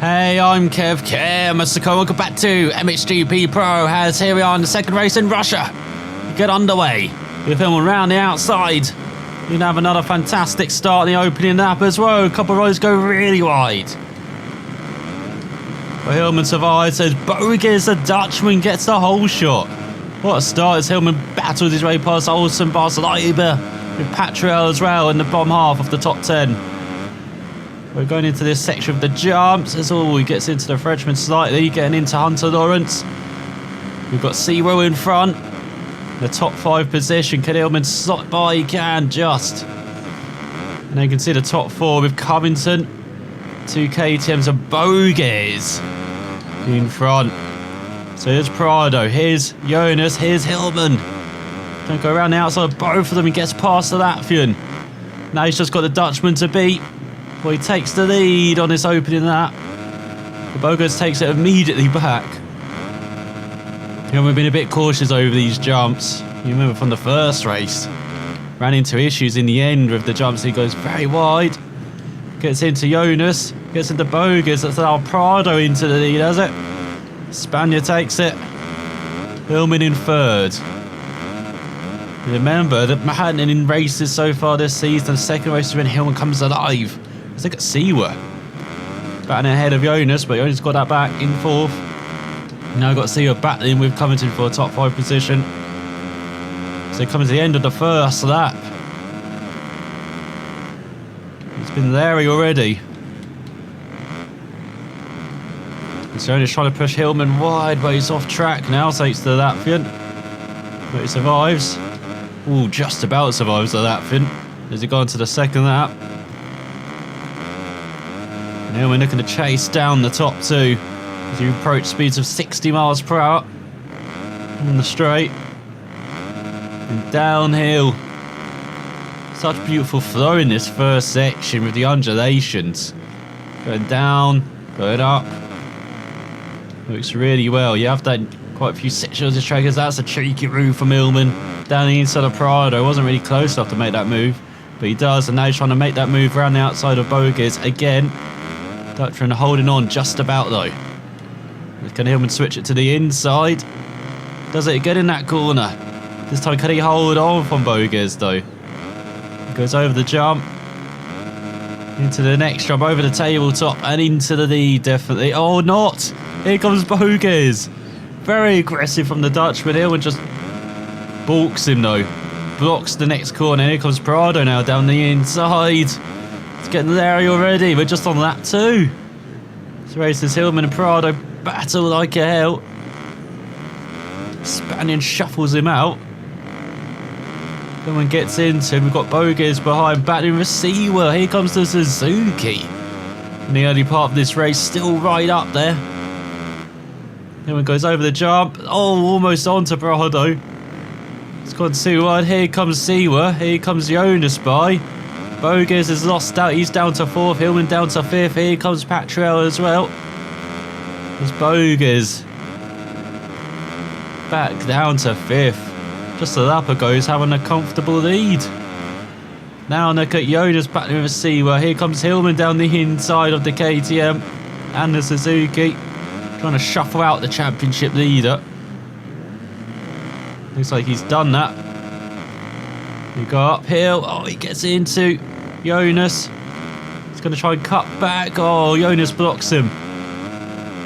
Hey, I'm Kev Hillman. Welcome back to MXGP Pro. As here we are in the second race in Russia. Get underway. We're filming around the outside. You can have another fantastic start in the opening lap as well. A couple of rows go really wide. But Hillman survives as Bogus, the Dutchman, gets the whole shot. What a start as Hillman battles his way past Olsen, Barcelona, with Patrell as well in the bottom half of the top 10. We're going into this section of the jumps as he gets into the Frenchman slightly, getting into Hunter Lawrence. We've got Zero in front. The top 5 position. Can Hillman slot by? He can just. And then you can see the top 4 with Covington, 2 KTMs and Bogues in front. So here's Prado, here's Jonas, here's Hillman. Don't go around the outside of both of them. He gets past the Latvian. Now he's just got the Dutchman to beat. Well, he takes the lead on this opening lap. The Bogus takes it immediately back. You know, we've been a bit cautious over these jumps. You remember from the first race. Ran into issues in the end with the jumps. He goes very wide. Gets into Jonas. Gets into Bogus. That's our Prado into the lead, does it? Spaniard takes it. Hillman in third. Remember that Manhattan in races so far this season, the second race is when Hillman comes alive. Let's look at Siwa. Batting ahead of Jonas, but Jonas got that back in fourth. Now got Siwa battling with Covington for a top 5 position. So it comes to the end of the first lap. It's been leery already. So Jonas trying to push Hillman wide, but he's off track now, takes the Latvian. But he survives. Ooh, just about survives the Latvian. As he gone to the second lap. And Hillman looking to chase down the top 2 as you approach speeds of 60 miles per hour on the straight and downhill. Such beautiful flow in this first section with the undulations. Going down, going up. Looks really well. You have done quite a few sections of this track as that's a cheeky move from Hillman down the inside of Prado. Wasn't really close enough to make that move, but he does, and now he's trying to make that move around the outside of Bogus again. Dutchman holding on just about though. Can Hillman switch it to the inside? Does it again in that corner? This time can he hold on from Bogus though? He goes over the jump. Into the next jump, over the tabletop and into the lead definitely. Oh, not! Here comes Bogus. Very aggressive from the Dutchman. Hillman just balks him though. Blocks the next corner. Here comes Prado now down the inside. It's getting leery already. We're just on lap 2. This race is Hillman and Prado battle like a hell. Spaniard shuffles him out. Hillman gets into him. We've got Bogus behind, battling receiver. Here comes the Suzuki. In the early part of this race, still right up there. Hillman goes over the jump. Oh, almost onto Prado. It's gone too wide. Here comes Siwa. Here comes Jonas by. Bogus has lost out. He's down to 4th. Hillman down to 5th. Here comes Patrell as well. There's Bogus. Back down to 5th. Just a lap ago, he's having a comfortable lead. Now look at Jonas battling with Siwa. Here comes Hillman down the inside of the KTM and the Suzuki. Trying to shuffle out the championship leader. Looks like he's done that. He go uphill. Oh, he gets into Jonas. He's going to try and cut back. Oh, Jonas blocks him.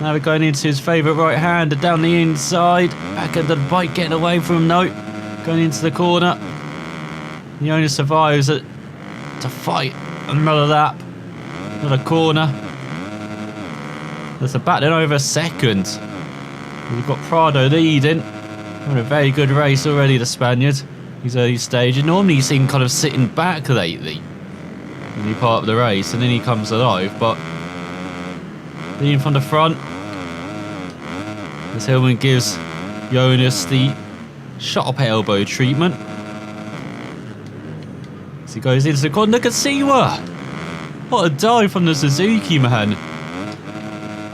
Now we're going into his favourite right-hander down the inside. Back under the bike, getting away from him. No. Going into the corner. Jonas survives it to fight another lap. Another corner. There's a battling over second. We've got Prado leading. Having a very good race already, the Spaniard. His early stages. Normally you see him kind of sitting back lately in the part of the race, and then he comes alive, but leading from the front as Hillman gives Jonas the shot-up elbow treatment. As he goes into the corner, look at Siwa! What a dive from the Suzuki, man.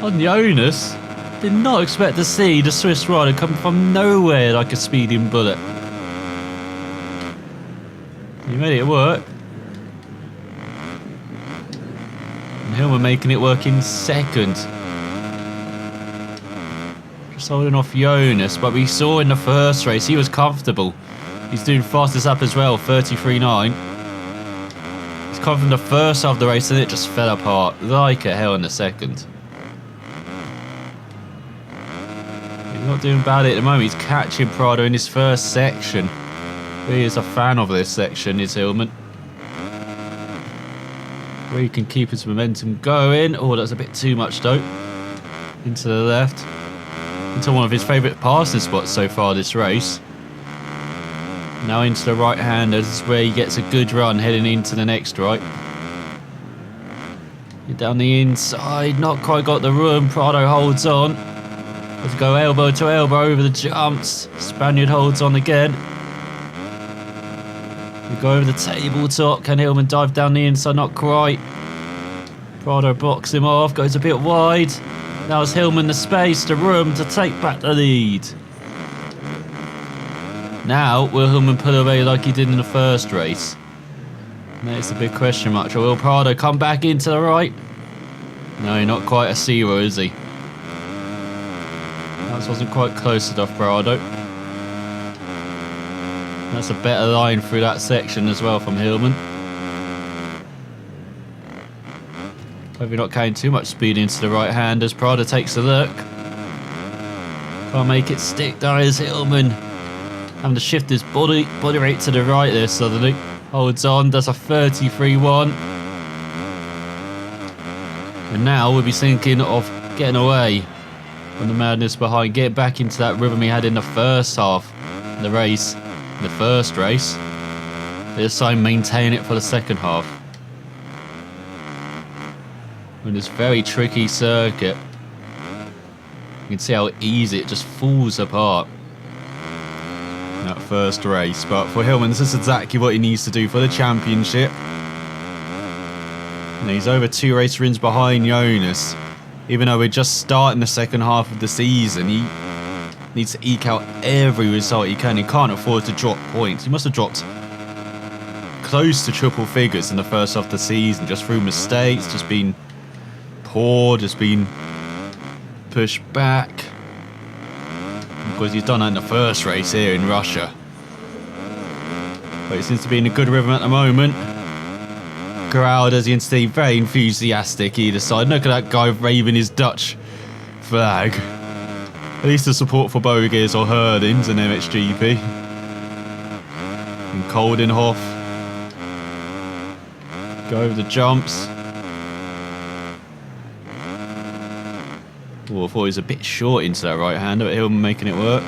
On Jonas. Did not expect to see the Swiss rider come from nowhere like a speeding bullet. He made it work. Hillman making it work in second. Just holding off Jonas, but we saw in the first race he was comfortable. He's doing fastest up as well, 33.9. He's confident the first half of the race and it just fell apart like a hell in the second. He's not doing bad at the moment. He's catching Prado in his first section. He is a fan of this section, is Hillman. Where he can keep his momentum going. Oh, that's a bit too much though. Into the left. Into one of his favourite passing spots so far this race. Now into the right hand. This is where he gets a good run heading into the next right. Down the inside. Not quite got the room. Prado holds on. Let's go elbow to elbow over the jumps. Spaniard holds on again. We go over the tabletop. Can Hillman dive down the inside? Not quite. Prado blocks him off. Goes a bit wide. Now it's Hillman the space, the room to take back the lead. Now will Hillman pull away like he did in the first race? That's a big question mark. Will Prado come back into the right? No, not quite a zero, is he? That wasn't quite close enough, Prado. That's a better line through that section as well from Hillman. Hope you're not carrying too much speed into the right hand as Prado takes a look. Can't make it stick though, is Hillman. Having to shift his body rate to the right there suddenly. Holds on, does a 33.1. And now we'll be thinking of getting away from the madness behind, getting back into that rhythm he had in the first half of the race, in the first race. This time maintain it for the second half. In this very tricky circuit, you can see how easy it just falls apart in that first race. But for Hillman, this is exactly what he needs to do for the championship. And he's over 2 race wins behind Jonas. Even though we're just starting the second half of the season, he needs to eke out every result he can. He can't afford to drop points. He must have dropped close to triple figures in the first half of the season, just through mistakes, just been poor, just been pushed back. Because he's done that in the first race here in Russia. But he seems to be in a good rhythm at the moment. Crowd, as you can see, very enthusiastic either side. Look at that guy waving his Dutch flag. At least the support for Bogies or Herdings in MXGP. And Koldenhoff. Go over the jumps. Oh, I thought he was a bit short into that right hander, but Hillman making it work.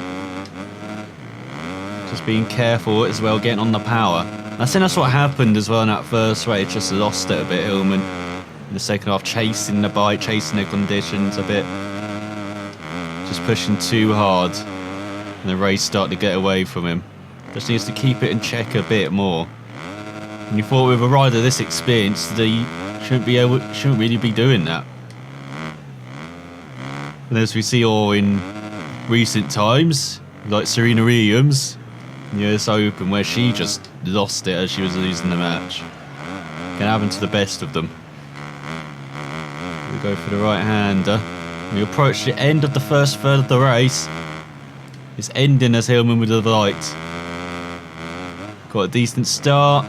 Just being careful as well, getting on the power. I think that's what happened as well in that first race. Just lost it a bit, Hillman. In the second half, chasing the bike, chasing the conditions a bit. Just pushing too hard. And the race started to get away from him. Just needs to keep it in check a bit more. And you thought with a rider this experienced, they shouldn't really be doing that. And as we see all in recent times, like Serena Williams in the US Open, where she just lost it as she was losing the match. Can happen to the best of them. We go for the right hander. We approach the end of the first third of the race. It's ending as Hillman with the light. Got a decent start.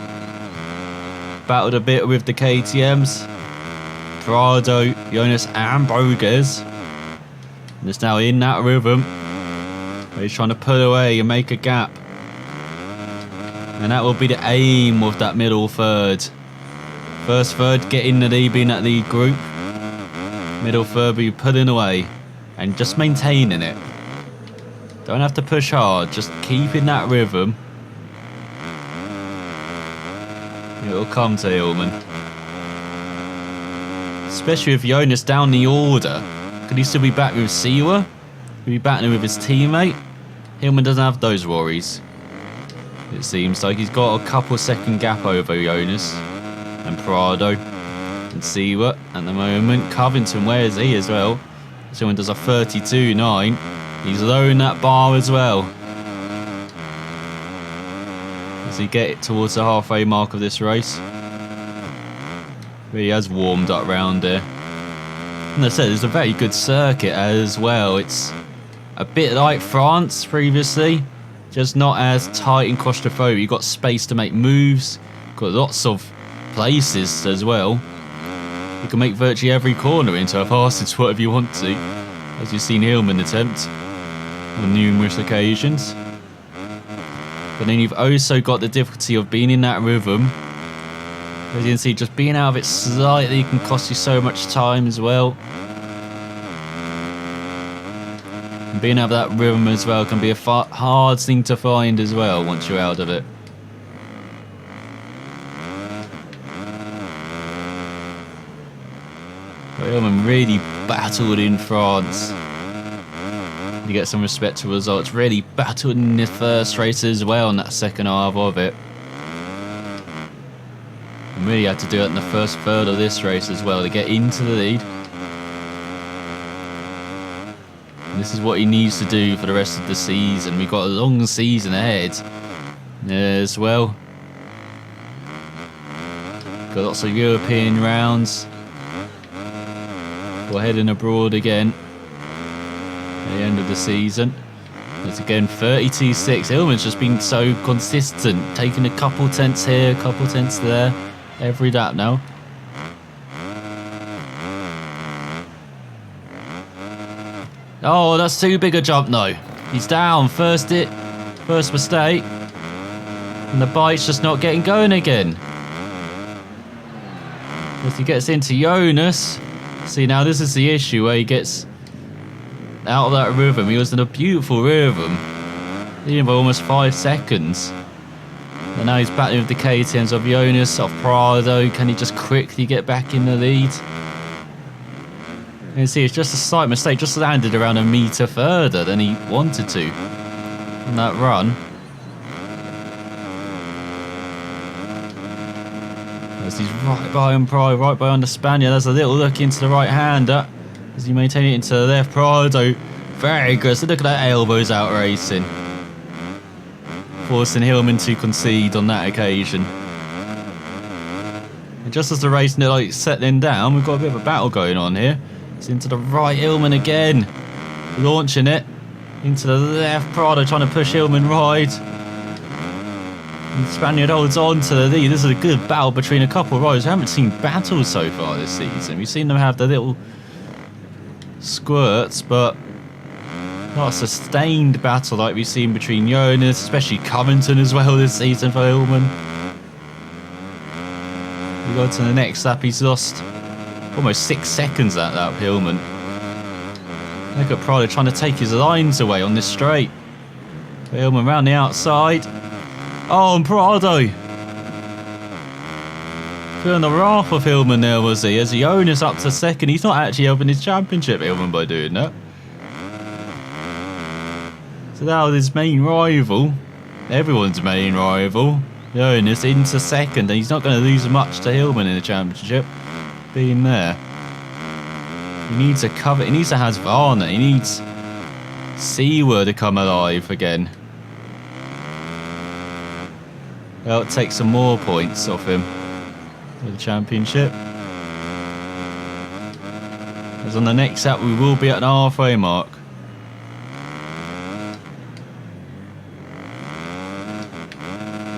Battled a bit with the KTMs. Prado, Jonas and Bogies. And it's now in that rhythm where he's trying to pull away and make a gap. And that will be the aim of that middle third. First third, get in the lead, be in that lead group. Middle third, be pulling away and just maintaining it. Don't have to push hard, just keeping that rhythm. It'll come to Hillman. Especially with Jonas down the order. Could he still be back with Siwa? Could he be battling with his teammate? Hillman doesn't have those worries. It seems like he's got a couple second gap over Jonas and Prado and Siwa at the moment. Covington, where is he as well? Someone does a 32.9. He's lowering that bar as well. As he get it towards the halfway mark of this race. Really has warmed up round here. And as I said, it's a very good circuit as well. It's a bit like France previously, just not as tight and claustrophobic. You've got space to make moves, got lots of places as well. You can make virtually every corner into a fastest spot if you want to, as you've seen Hillman attempt on numerous occasions. But then you've also got the difficulty of being in that rhythm. As you can see, just being out of it slightly can cost you so much time as well. And being out of that rhythm as well can be a hard thing to find as well once you're out of it. But Hillman really battled in France. You get some respectable results. Really battled in the first race as well in that second half of it. And really had to do it in the first third of this race as well to get into the lead. And this is what he needs to do for the rest of the season. We've got a long season ahead as well. Got lots of European rounds. We're heading abroad again at the end of the season. It's again 32.6. Hillman's just been so consistent, taking a couple tenths here, a couple tenths there, every lap now. Oh, that's too big a jump though. He's down. First mistake. And the bike's just not getting going again. As he gets into Jonas. See, now this is the issue where he gets out of that rhythm. He was in a beautiful rhythm, leading by almost 5 seconds. And now he's battling with the KTMs of Jonas, of Prado. Can he just quickly get back in the lead? And you see, it's just a slight mistake. Just landed around a metre further than he wanted to on that run. As he's right behind Prado, right behind the Spaniard. There's a little look into the right-hander as he maintains it into the left. Prado, very aggressive. Look at that elbows out racing. Forcing Hillman to concede on that occasion. And just as the race is settling down, we've got a bit of a battle going on here. It's into the right, Hillman again. Launching it. Into the left, Prado trying to push Hillman right. And the Spaniard holds on to the lead. This is a good battle between a couple of riders. We haven't seen battles so far this season. We've seen them have the little squirts, but not a sustained battle like we've seen between Jonas, especially Covington as well this season for Hillman. We go to the next lap. He's lost almost 6 seconds at that, Hillman. Look at Prado trying to take his lines away on this straight. Hillman round the outside. Oh, and Prado. Feeling the wrath of Hillman there, was he? As Jonas up to second. He's not actually helping his championship, Hillman, by doing that. So now his main rival, everyone's main rival, Jonas, into second. And he's not going to lose much to Hillman in the championship, being there. He needs a cover. He needs to Husqvarna. He needs Seaward to come alive again. Well, take some more points off him for the championship. As on the next lap, we will be at an halfway mark.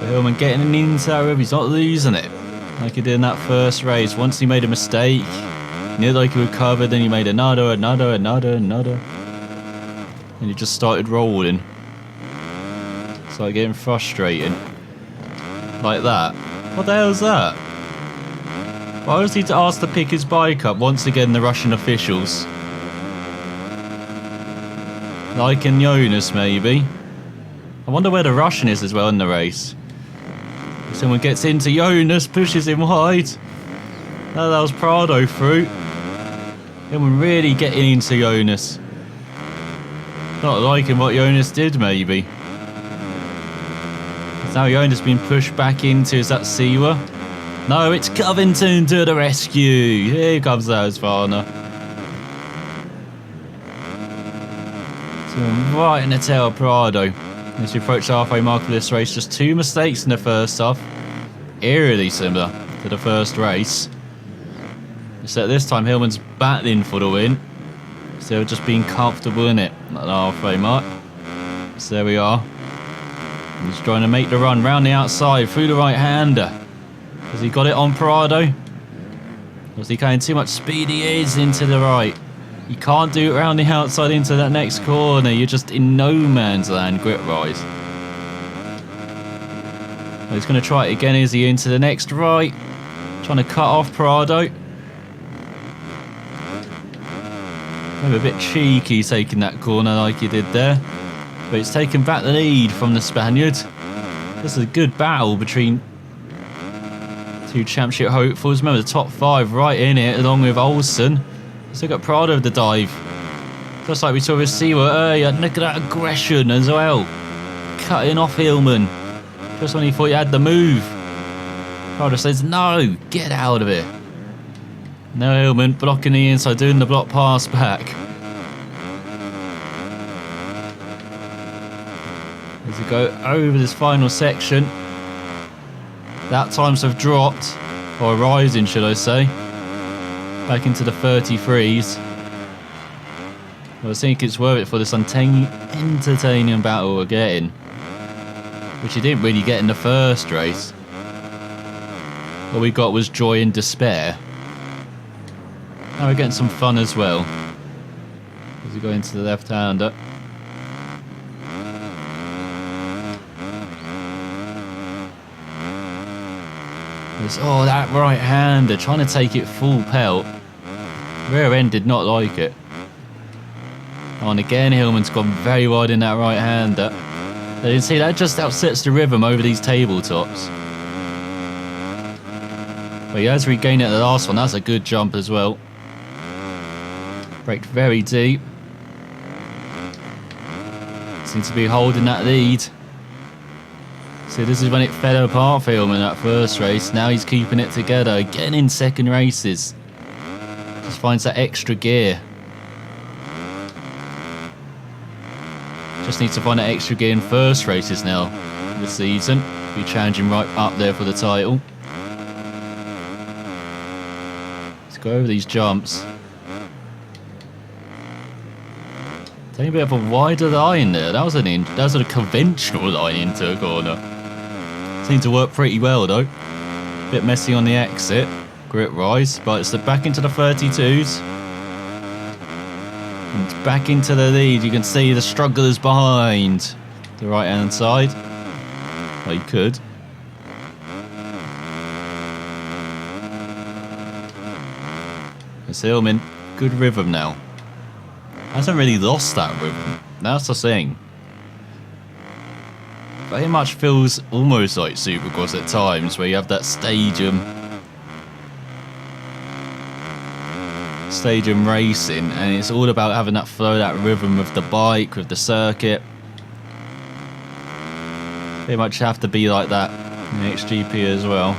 But Hillman getting into that rhythm. He's not losing it like he did in that first race. Once he made a mistake, he knew like he recovered, then he made another. And he just started rolling. It's like getting frustrating. Like that. What the hell is that? Why was he asked to pick his bike up? Once again, the Russian officials. Like in Jonas, maybe. I wonder where the Russian is as well in the race. Someone gets into Jonas, pushes him wide. That was Prado through. Someone really getting into Jonas. Not liking what Jonas did, maybe. Now Jonas been pushed back into, is that Siwa? No, it's Covington to the rescue. Here comes Husqvarna. So right in the tail of Prado. As we approach the halfway mark of this race, just 2 mistakes in the first half. Eerily similar to the first race. So this time Hillman's battling for the win. So just being comfortable in it at the halfway mark. So there we are. He's trying to make the run round the outside through the right-hander. Has he got it on Prado? Was he carrying too much speed? He is into the right. You can't do it around the outside into that next corner. You're just in no man's land, grip rise. He's going to try it again. Is he into the next right? Trying to cut off Prado. Maybe a bit cheeky taking that corner like he did there. But it's taken back the lead from the Spaniard. This is a good battle between two championship hopefuls. Remember the top 5 right in it along with Olsen. Still got Prado of the dive. Just like we saw with Seaward earlier. Look at that aggression as well. Cutting off Hillman. Just when he thought he had the move. Prado says, no, get out of it. No, Hillman blocking the inside, doing the block pass back. As we go over this final section. That times have dropped, or rising should I say. Back into the 33s. I think it's worth it for this entertaining battle we're getting. Which you didn't really get in the first race. All we got was joy and despair. Now we're getting some fun as well. As we go into the left-hander. Oh, that right-hander trying to take it full pelt. Rear end did not like it. Oh, and again, Hillman's gone very wide in that right-hander. They didn't see that, just upsets the rhythm over these tabletops. But he has regained it at the last one. That's a good jump as well. Braked very deep. Seems to be holding that lead. So this is when it fell apart for Hillman that first race. Now he's keeping it together again in second races. Just finds that extra gear. Just needs to find that extra gear in first races now this season. Be challenging right up there for the title. Let's go over these jumps. Taking a bit of a wider line there. That was a conventional line into a corner. Seemed to work pretty well though. Bit messy on the exit. Grip rise, but it's back into the 32s. And back into the lead. You can see the strugglers behind the right hand side. Well, you could. It's Hillman. Good rhythm now. Hasn't really lost that rhythm. That's the thing. Very much feels almost like Supercross at times, where you have that stadium racing, and it's all about having that flow, that rhythm with the bike, with the circuit. They much have to be like that in MXGP as well.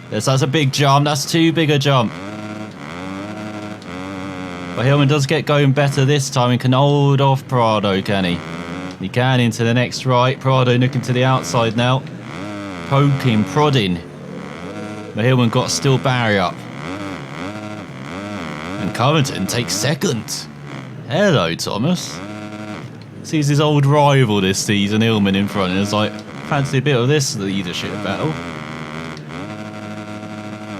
That's a big jump. That's too big a jump. But Hillman does get going better this time and can hold off Prado, can he? He can into the next right. Prado looking to the outside now. Poking, prodding. But Hillman got still barrier up. And Covington takes second. Hello, Thomas. Sees his old rival this season, Hillman, in front, and is like, fancy a bit of this leadership battle.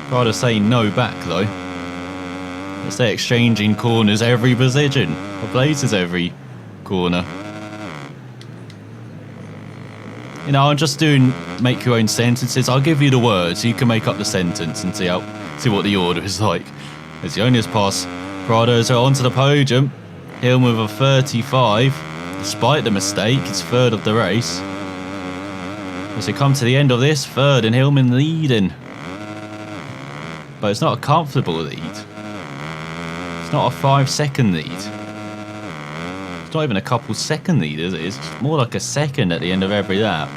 Prado saying no back though. As they're exchanging corners every position, or places every corner. You know, I'm just doing make your own sentences. I'll give you the words, you can make up the sentence and see what the order is like. As Jonas pass Prado's onto the podium. Hillman with a 35, despite the mistake, he's third of the race. As we come to the end of this, third and Hillman leading. But it's not a comfortable lead. It's not a 5-second lead. It's not even a couple second lead, is it? It's more like a second at the end of every lap.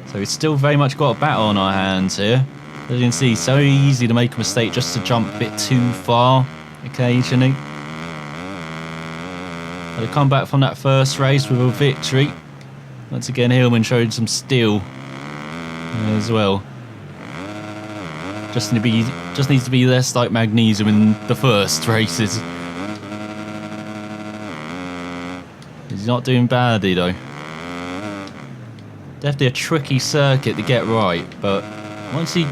So it's still very much got a battle on our hands here. As you can see, so easy to make a mistake just to jump a bit too far occasionally. But to come back from that first race with a victory. Once again, Hillman showed some steel as well. Just needs to be less like magnesium in the first races. He's not doing badly though. Definitely a tricky circuit to get right, but once you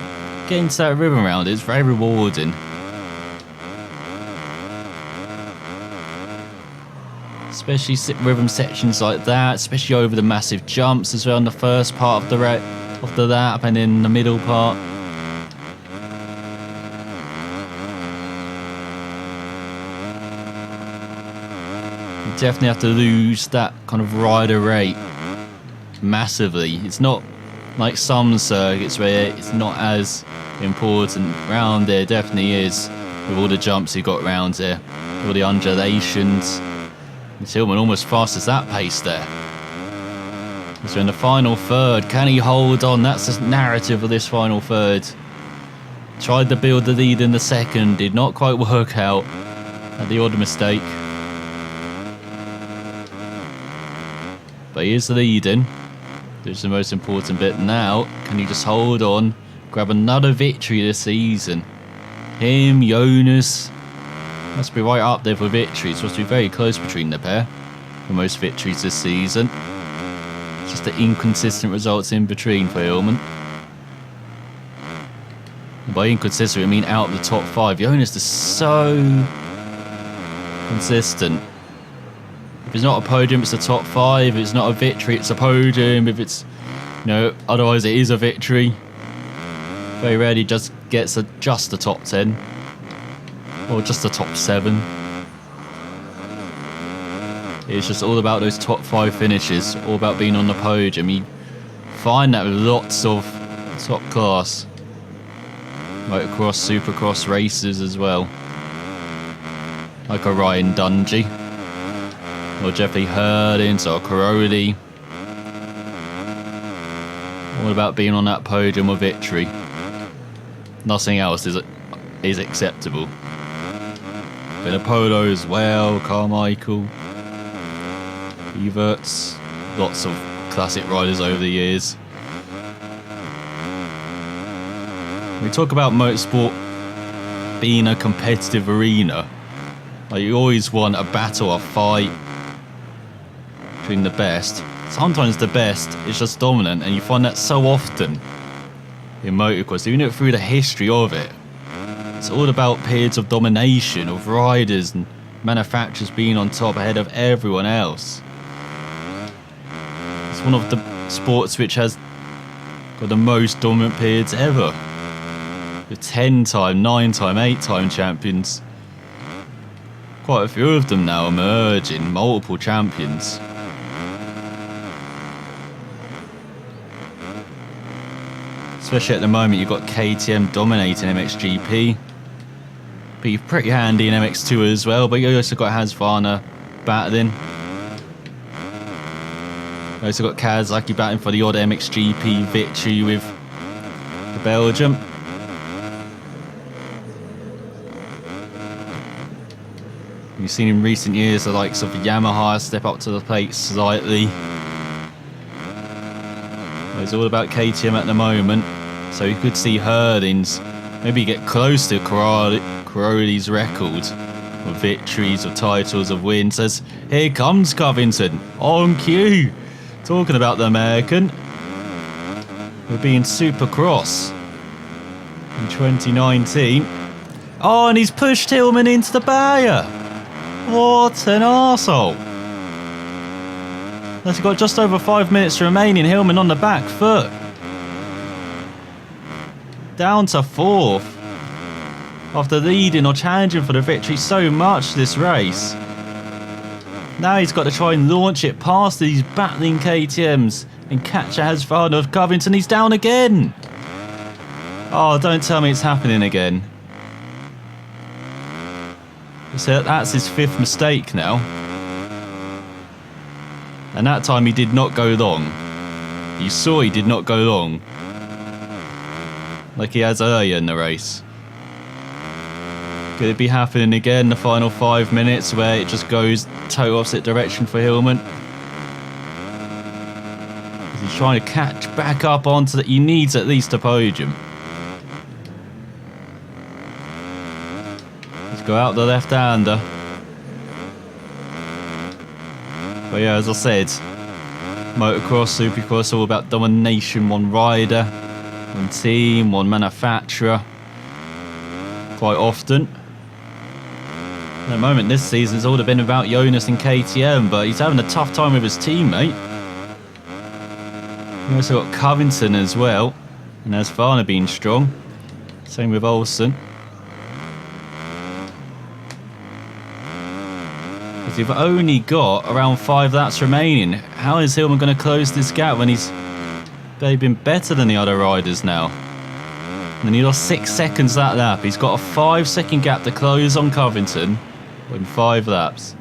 get into that rhythm round, it's very rewarding. Especially rhythm sections like that, especially over the massive jumps as well in the first part of the lap and in the middle part. You definitely have to lose that kind of rider rate massively. It's not like some circuits where it's not as important. Round there definitely is, with all the jumps he got round there, all the undulations. Hillman almost fast as that pace there. So in the final third, can he hold on? That's the narrative of this final third. Tried to build the lead in the second, did not quite work out. Had the odd mistake. But he is leading. This is the most important bit now. Can he just hold on? Grab another victory this season. Him, Jonas. Must be right up there for victories. Must be very close between the pair for most victories this season. It's just the inconsistent results in between for Hillman. And by inconsistent, I mean out of the top 5. Jonas is so consistent. If it's not a podium, it's a top 5. If it's not a victory, it's a podium. If it's, otherwise it is a victory. Very rarely just gets just the top 10. Or just the top 7. It's just all about those top 5 finishes, all about being on the podium. You find that with lots of top class motocross, supercross races as well. Like a Ryan Dungey, or Jeffrey Hurdins, or Caroli. All about being on that podium or victory. Nothing else is acceptable. Bit of Polo as well, Carmichael, Everts, lots of classic riders over the years. We talk about motorsport being a competitive arena. Like you always want a battle, a fight between the best. Sometimes the best is just dominant, and you find that so often in motocross, even through the history of it. It's all about periods of domination, of riders and manufacturers being on top ahead of everyone else. It's one of the sports which has got the most dominant periods ever. With 10-time, 9-time, 8-time champions. Quite a few of them now emerging, multiple champions. Especially at the moment, you've got KTM dominating MXGP. But you're pretty handy in MX2 as well, but you also got Husqvarna battling. You also got Kawasaki battling for the odd MXGP victory with the Belgium. You've seen in recent years the likes of Yamaha step up to the plate slightly. It's all about KTM at the moment, so you could see Hurdins maybe get close to Caroli's record of victories, of titles, of wins. As here comes Covington on cue, talking about the American. We're being Supercross in 2019. Oh, and he's pushed Hillman into the barrier. What an arsehole. He's got just over 5 minutes remaining. Hillman on the back foot. Down to 4th. After leading or challenging for the victory so much this race. Now he's got to try and launch it past these battling KTMs and catch a Husqvarna of Covington. He's down again. Oh, don't tell me it's happening again. So that's his 5th mistake now. And that time he did not go long. You saw he did not go long. Like he has earlier in the race. Could it be happening again the final 5 minutes where it just goes total opposite direction for Hillman? He's trying to catch back up onto that. He needs at least a podium. Let's go out the left-hander. But yeah, as I said, motocross, supercross, all about domination. One rider, one team, one manufacturer. Quite often. At the moment this season, it's all been about Jonas and KTM, but he's having a tough time with his teammate. We also got Covington as well, and there's Varner being strong. Same with Olsen. Because you've only got around 5 laps remaining. How is Hillman going to close this gap when he's been better than the other riders now? And he lost 6 seconds that lap. He's got a 5-second gap to close on Covington in 5 laps.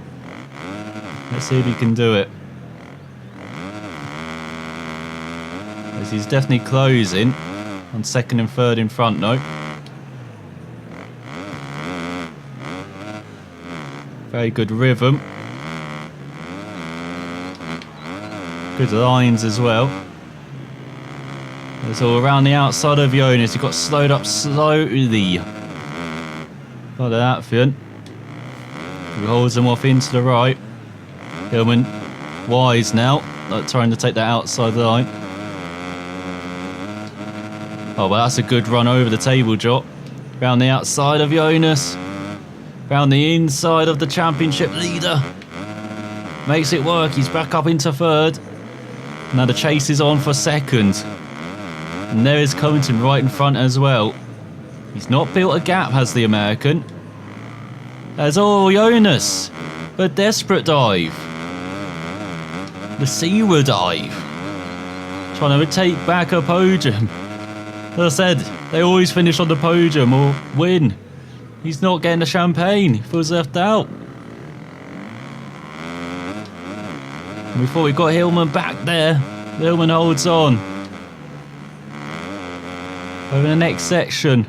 Let's see if he can do it. As he's definitely closing on 2nd and 3rd in front now. Very good rhythm. Good lines as well. It's all around the outside of Jonas. He got slowed up slowly. Look at that, Finn. He holds him off into the right. Hillman wise now, like trying to take that outside line. Oh, well, that's a good run over the table drop. Round the outside of Jonas. Round the inside of the championship leader. Makes it work. He's back up into 3rd. Now the chase is on for 2nd. And there is Covington right in front as well. He's not built a gap, has the American. There's Jonas. The desperate dive. The seaward dive. Trying to take back a podium. As I said, they always finish on the podium or win. He's not getting the champagne. He feels left out. And we thought we got Hillman back there. Hillman holds on. Over the next section.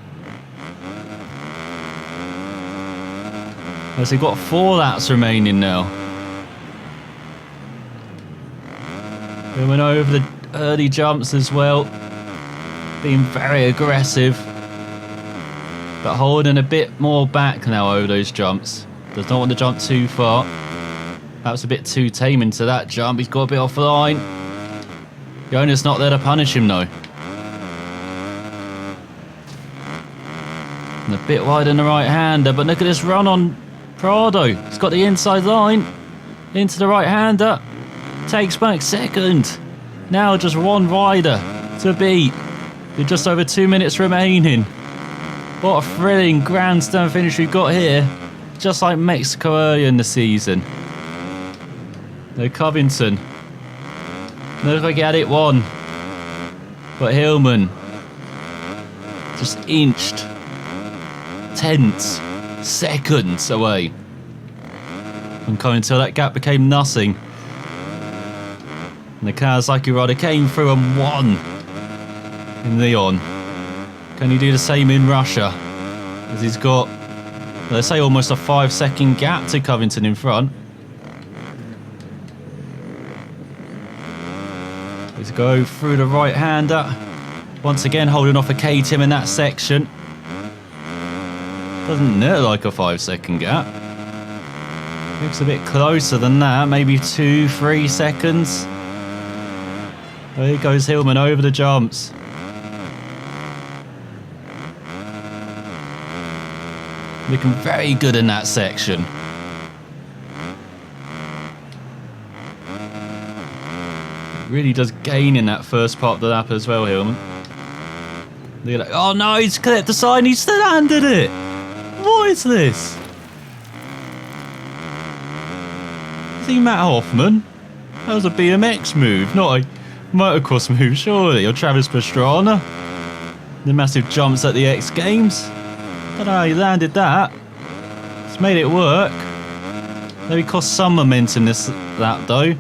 As we've got 4 laps remaining now. Hillman over the early jumps as well. Being very aggressive. But holding a bit more back now over those jumps. Does not want to jump too far. That's a bit too tame into that jump. He's got a bit off the line. Jonas not there to punish him though. And a bit wide in the right hander, but look at this run on Prado. He's got the inside line. Into the right hander. Takes back 2nd. Now just one rider to beat. With just over 2 minutes remaining. What a thrilling grandstand finish we've got here. Just like Mexico earlier in the season. No Covington. Looks like he had it won. But Hillman just inched 10 seconds away. And until that gap became nothing. And the Kawasaki rider came through and won in Lyon. Can he do the same in Russia? As he's got, let's say, almost a 5-second gap to Covington in front. Let's go through the right-hander. Once again, holding off a KTM in that section. Doesn't look like a 5-second gap. Looks a bit closer than that, maybe 2-3 seconds. There goes Hillman over the jumps. Looking very good in that section. Really does gain in that first part of the lap as well, Hillman. Look at that. Oh no, he's clipped the side and he still handed it. What is this? Is he Matt Hoffman? That was a BMX move, not a motocross move, surely. Or Travis Pastrana. The massive jumps at the X Games. I don't know how he landed that. It's made it work. Maybe cost some momentum this lap though.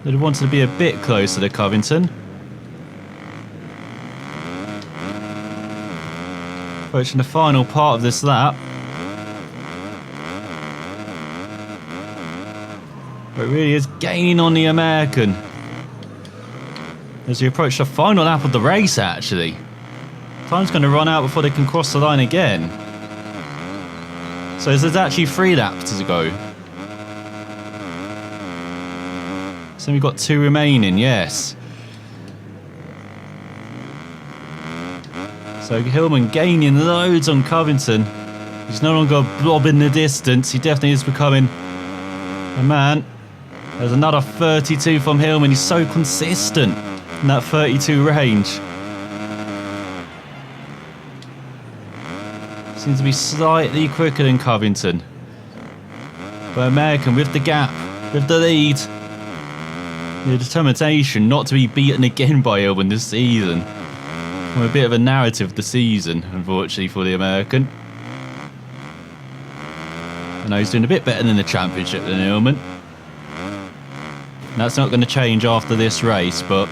They'd wanted to be a bit closer to Covington. Approaching the final part of this lap. But it really is gaining on the American. As we approach the final lap of the race actually. Time's going to run out before they can cross the line again. So there's actually 3 laps to go. So we've got 2 remaining, yes. So Hillman gaining loads on Covington. He's no longer a blob in the distance. He definitely is becoming a man. There's another 32 from Hillman. He's so consistent in that 32 range. Seems to be slightly quicker than Covington. But American with the gap, with the lead. The determination not to be beaten again by Hillman this season. A bit of a narrative this season, unfortunately, for the American. I know he's doing a bit better than the championship than Hillman. That's not going to change after this race, but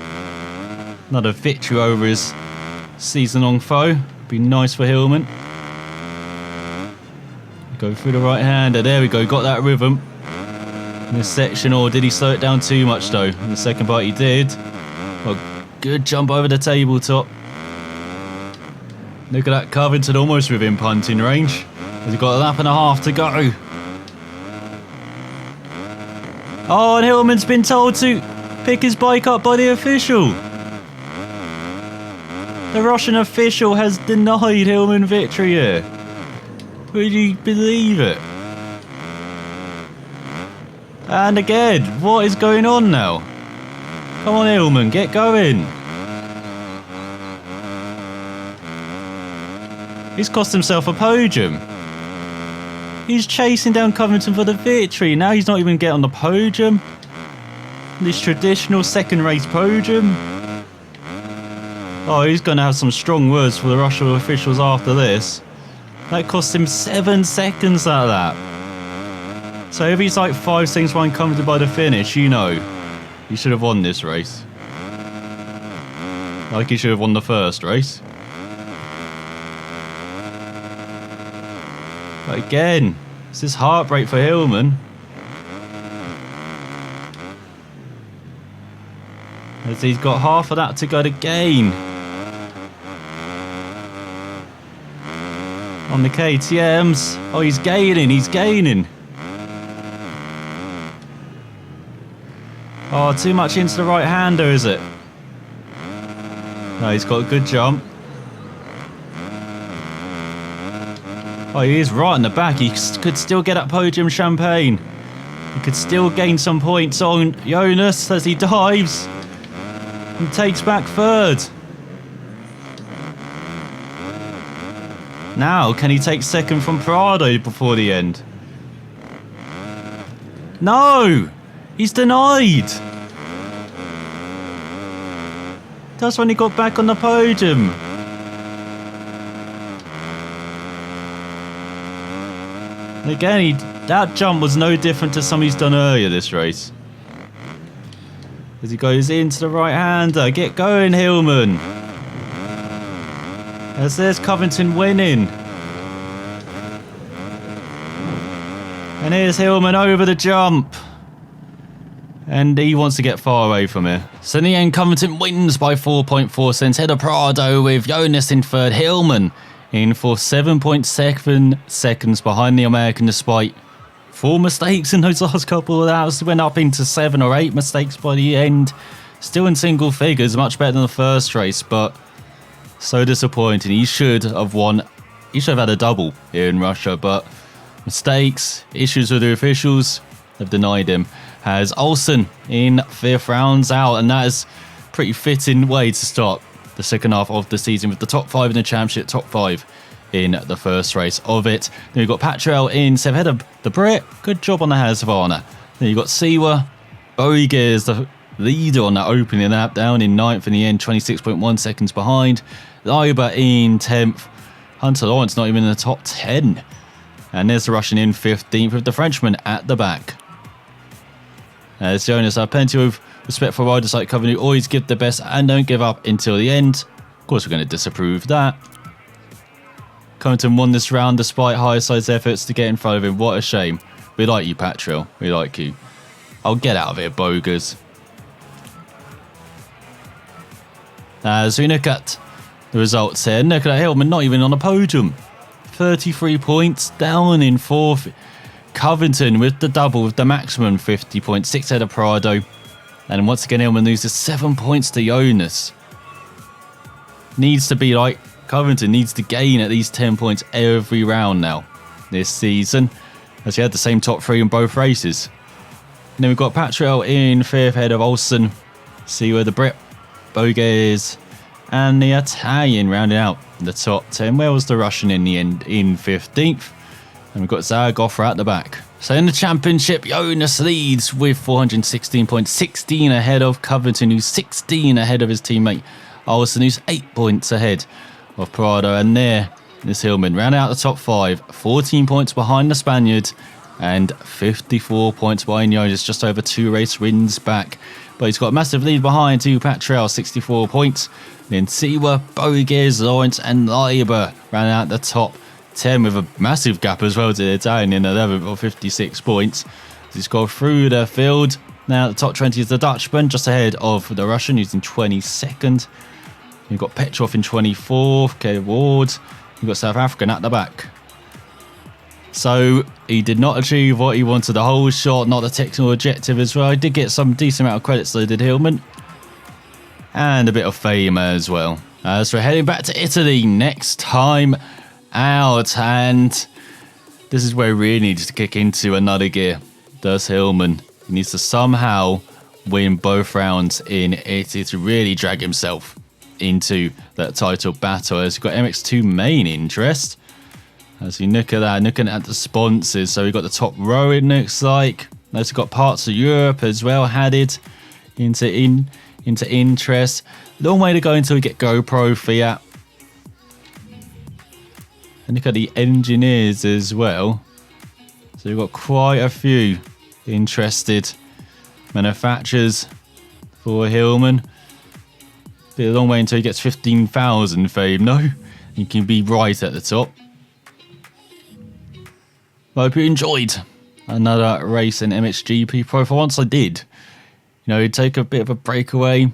another victory over his season-long foe. Be nice for Hillman. Go through the right-hander. There we go. Got that rhythm in this section. Or did he slow it down too much, though? In the second part, he did. Well, good jump over the tabletop. Look at that, Covington almost within punting range. He's got a lap and a half to go. Oh, and Hillman's been told to pick his bike up by the official. The Russian official has denied Hillman victory here. Would you believe it? And again, what is going on now? Come on, Hillman, get going. He's cost himself a podium. He's chasing down Covington for the victory. Now he's not even getting on the podium. This traditional second race podium. Oh, he's going to have some strong words for the Russian officials after this. That cost him 7 seconds out of that. So if he's like 5 seconds behind Covington by the finish, you know, he should have won this race. Like he should have won the first race. But again, this is heartbreak for Hillman. As he's got half of that to go to gain. On the KTMs. Oh, he's gaining, he's gaining. Oh, too much into the right-hander, is it? No, he's got a good jump. Oh, he is right in the back. He could still get that podium champagne. He could still gain some points on Jonas as he dives. And takes back third. Now, can he take second from Prado before the end? No! He's denied! That's when he got back on the podium. Again, that jump was no different to some he's done earlier this race. As he goes into the right-hander. Get going, Hillman. As there's Covington winning. And here's Hillman over the jump. And he wants to get far away from here. So in the end, Covington wins by 4.4 cents. Head of Prado with Jonas in third. Hillman in for 7.7 seconds behind the American, despite 4 mistakes in those last couple of laps. Went up into 7 or 8 mistakes by the end. Still in single figures, much better than the first race, but so disappointing. He should have won. He should have had a double here in Russia, but mistakes, issues with the officials have denied him. Has Olsen in 5th, rounds out, and that is a pretty fitting way to start the second half of the season with the top 5 in the championship, top 5 in the first race of it. Then we've got Patrell in 7th, ahead of the Brit. Good job on the Husqvarna. Then you've got Siwa. Boega is the leader on that opening lap, down in 9th in the end, 26.1 seconds behind. Leiber in 10th. Hunter Lawrence not even in the top 10. And there's the Russian in 15th with the Frenchman at the back. As Jonas, I have plenty of respect for riders like Coven who always give the best and don't give up until the end. Of course, we're going to disapprove that. Covington won this round despite higher size efforts to get in front of him. What a shame. We like you, Patrell. We like you. I'll get out of here, Bogas. As we look at the results here, look at Hillman not even on a podium. 33 points, down in 4th. Covington with the double, with the maximum 50 points, 6 ahead of Prado. And once again, Hillman loses 7 points to Jonas. Needs to be like, Covington needs to gain at least 10 points every round now this season, as he had the same top 3 in both races. And then we've got Patrell in 5th ahead of Olsen. See where the Brit, Bogues, and the Italian rounding out the top 10. Where was the Russian in the end? In 15th. And we've got Zaragoza at the back. So in the championship, Jonas leads with 416 points, 16 ahead of Covington, who's 16 ahead of his teammate Olsen, who's 8 points ahead of Prado. And there is Hillman, round out the top 5, 14 points behind the Spaniard and 54 points behind Jonas, just over 2 race wins back. But he's got a massive lead behind to Patrell, 64 points. Then Siwa, Bogues, Lawrence and Leiber round out the top 10 with a massive gap as well to the Italian in 11th or 56 points. He's gone through the field. Now the top 20 is the Dutchman, just ahead of the Russian, who's in 22nd. You've got Petrov in 24th, Kev Ward. You've got South African at the back. So he did not achieve what he wanted, the whole shot, not the technical objective as well. He did get some decent amount of credits, so did Hillman. And a bit of fame as well. As we're heading back to Italy next time out, and this is where he really needs to kick into another gear. Does Hillman. He needs to somehow win both rounds in Italy to really drag himself into that title battle. As we've got MX2 main interest. As we look at that, looking at the sponsors, so we've got the top row, it looks like. We've got parts of Europe as well added into interest. Long way to go until we get GoPro, Fiat. And look at the engineers as well. So we've got quite a few interested manufacturers for Hillman. Be a long way until he gets 15,000 fame, no? He can be right at the top. I hope you enjoyed another race in MXGP Pro. For once I did. You know, take a bit of a breakaway.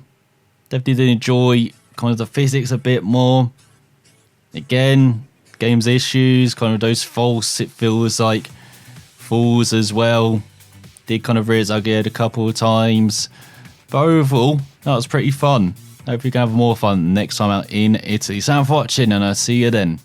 Definitely did enjoy kind of the physics a bit more. Again, game's issues, kind of those false, it feels like, falls as well. Did kind of rear its ugly head a couple of times. But overall, that was pretty fun. Hope you can have more fun next time out in Italy. Thanks for watching, and I'll see you then.